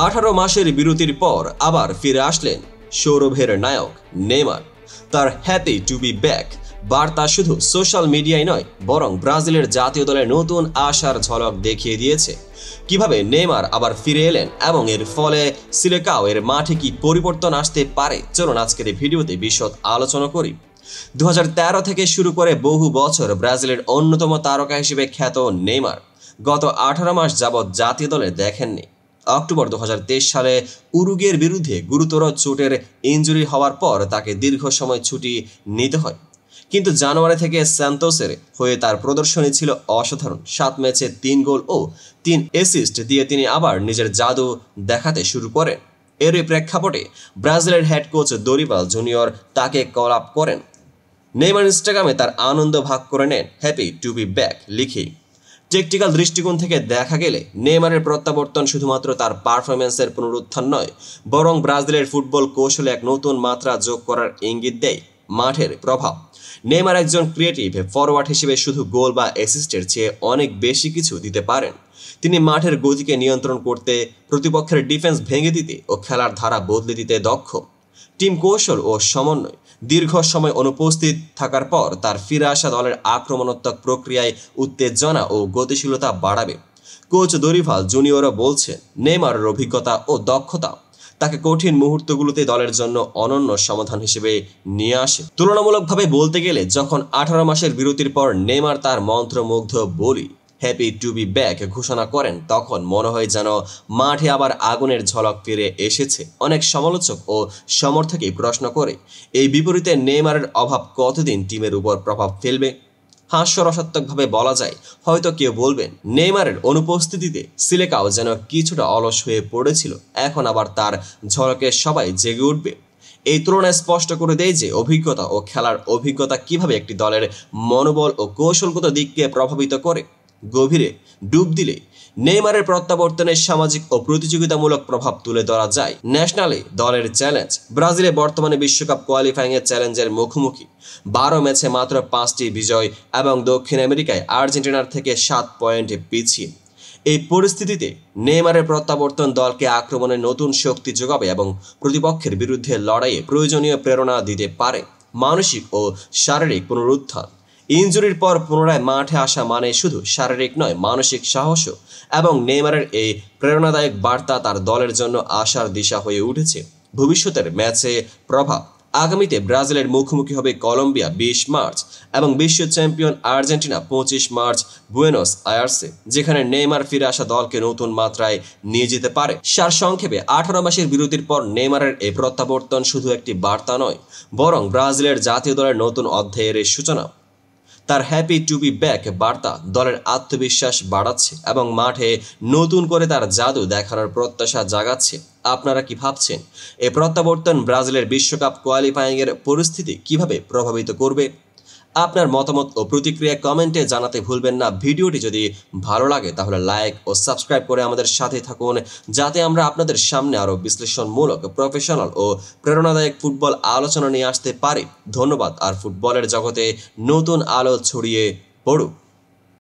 18 মাসের বিরতির পর আবার ফিরে আসলেন সৌরভের নায়ক নেইমার। তার হ্যাপি টু বি ব্যাক বার্তা শুধু সোশ্যাল মিডিয়ায় নয়, বরং ব্রাজিলের জাতীয় দলের নতুন আশার ঝলক দেখিয়ে দিয়েছে। কিভাবে নেইমার আবার ফিরে এলেন এবং এর ফলে সিলেকাও এর মাঠে কি পরিবর্তন আসতে পারে, চলুন আজকের এই ভিডিওতে বিশদ আলোচনা করি। 2013 থেকে শুরু করে বহু বছর ব্রাজিলের অন্যতম তারকা হিসেবে খ্যাত নেইমার গত 18 মাস যাবৎ জাতীয় দলে দেখেননি। অক্টোবর 2023 সালে উরুগুয়ের বিরুদ্ধে গুরুতর চোটের ইনজুরি হওয়ার পর তাকে দীর্ঘ সময় ছুটি নিতে হয়। কিন্তু জানুয়ারি থেকে সান্তোসের হয়ে তার প্রদর্শনী ছিল অসাধারণ। 7 ম্যাচে 3 গোল ও 3 অ্যাসিস্ট দিয়ে তিনি আবার নিজের জাদু দেখাতে শুরু করেন। এরই প্রেক্ষাপটে ব্রাজিলের হেড কোচ দরিবাল জুনিয়র তাকে কল আপ করেন। নেইমার ইনস্টাগ্রামে তার আনন্দ ভাগ করে নেন হ্যাপি টু বি ব্যাক লিখেই। টেকটিক্যাল দৃষ্টিকোণ থেকে দেখা গেলে নেইমারের প্রত্যাবর্তন শুধুমাত্র তার পারফরম্যান্সের পুনরুত্থান নয়, বরং ব্রাজিলের ফুটবল কৌশলে এক নতুন মাত্রা যোগ করার ইঙ্গিত দেয় মাঠের প্রভাব। নেইমার একজন ক্রিয়েটিভ ফরওয়ার্ড হিসেবে শুধু গোল বা অ্যাসিস্টের চেয়ে অনেক বেশি কিছু দিতে পারেন। তিনি মাঠের গতিকে নিয়ন্ত্রণ করতে, প্রতিপক্ষের ডিফেন্স ভেঙে দিতে ও খেলার ধারা বদলে দিতে দক্ষ। টিম কৌশল ও সমন্বয় দীর্ঘ সময় অনুপস্থিত থাকার পর তার ফিরে আসা দলের আক্রমণাত্মক প্রক্রিয়ায় উত্তেজনা ও গতিশীলতা বাড়াবে। কোচ দরিভাল জুনিয়রও বলছেন, নেইমারের অভিজ্ঞতা ও দক্ষতা তাকে কঠিন মুহূর্তগুলোতে দলের জন্য অনন্য সমাধান হিসেবে নিয়ে আসে। তুলনামূলকভাবে বলতে গেলে যখন 18 মাসের বিরতির পর নেইমার তার মন্ত্রমুগ্ধ বলি হ্যাপি টু বি ব্যাক ঘোষণা করেন, তখন মনে হয় যেন মাঠে আবার আগুনের ঝলক ফিরে এসেছে। অনেক সমালোচক ও সমর্থকই প্রশ্ন করে, এই বিপরীতে নেইমারের অভাব কতদিন টিমের উপর প্রভাব ফেলবে? হাস্যরসাত্মকভাবে বলা যায়, হয়তো কেউ বলবেন নেইমারের অনুপস্থিতিতে সিলেকাও যেন কিছুটা অলস হয়ে পড়েছিল, এখন আবার তার ঝলকে সবাই জেগে উঠবে। এই তুলনায় স্পষ্ট করে দেয় যে অভিজ্ঞতা ও খেলার অভিজ্ঞতা কিভাবে একটি দলের মনোবল ও কৌশলগত দিককে প্রভাবিত করে। গভীরে ডুব দিলে নেইমারের প্রত্যাবর্তনের সামাজিক ও প্রতিযোগিতামূলক প্রভাব তুলে ধরা যায়। ন্যাশনালে দলের চ্যালেঞ্জ। ব্রাজিলে বর্তমানে বিশ্বকাপ কোয়ালিফাইংয়ের চ্যালেঞ্জের মুখোমুখি। 12 ম্যাচে মাত্র 5টি বিজয় এবং দক্ষিণ আমেরিকায় আর্জেন্টিনার থেকে 7 পয়েন্টে পিছিয়ে। এই পরিস্থিতিতে নেইমারের প্রত্যাবর্তন দলকে আক্রমণে নতুন শক্তি যোগাবে এবং প্রতিপক্ষের বিরুদ্ধে লড়াইয়ে প্রয়োজনীয় প্রেরণা দিতে পারে। মানসিক ও শারীরিক পুনরুত্থান। ইনজুরির পর পুনরায় মাঠে আসা মানে শুধু শারীরিক নয়, মানসিক সাহসও, এবং নেইমারের এই প্রেরণাদায়ক বার্তা তার দলের জন্য আশার দিশা হয়ে উঠেছে। ভবিষ্যতের ম্যাচে প্রভাব। আগামীতে ব্রাজিলের মুখোমুখি হবে কলম্বিয়া 20 মার্চ এবং বিশ্ব চ্যাম্পিয়ন আর্জেন্টিনা 25 মার্চ বুয়েনোস আয়ার্সে, যেখানে নেইমার ফিরে আসা দলকে নতুন মাত্রায় নিয়ে যেতে পারে। সারসংক্ষেপে 18 মাসের বিরতির পর নেইমারের এই প্রত্যাবর্তন শুধু একটি বার্তা নয়, বরং ব্রাজিলের জাতীয় দলের নতুন অধ্যায়ের সূচনা। তার হ্যাপি টু বি ব্যাক বার্তা দলের আত্মবিশ্বাস বাড়াচ্ছে এবং মাঠে নতুন করে তার জাদু দেখানোর প্রত্যাশা জাগাচ্ছে। আপনারা কি ভাবছেন, এই প্রত্যাবর্তন ব্রাজিলের বিশ্বকাপ কোয়ালিফাইংয়ের পরিস্থিতি কিভাবে প্রভাবিত করবে? আপনার মতামত ও প্রতিক্রিয়া কমেন্টে জানাতে ভুলবেন না। ভিডিওটি যদি ভালো লাগে তাহলে লাইক ও সাবস্ক্রাইব করে আমাদের সাথে থাকুন, যাতে আমরা আপনাদের সামনে আরও বিশ্লেষণমূলক, প্রফেশনাল ও প্রেরণাদায়ক ফুটবল আলোচনা নিয়ে আসতে পারি। ধন্যবাদ। আর ফুটবলের জগতে নতুন আলো ছড়িয়ে পড়ুক।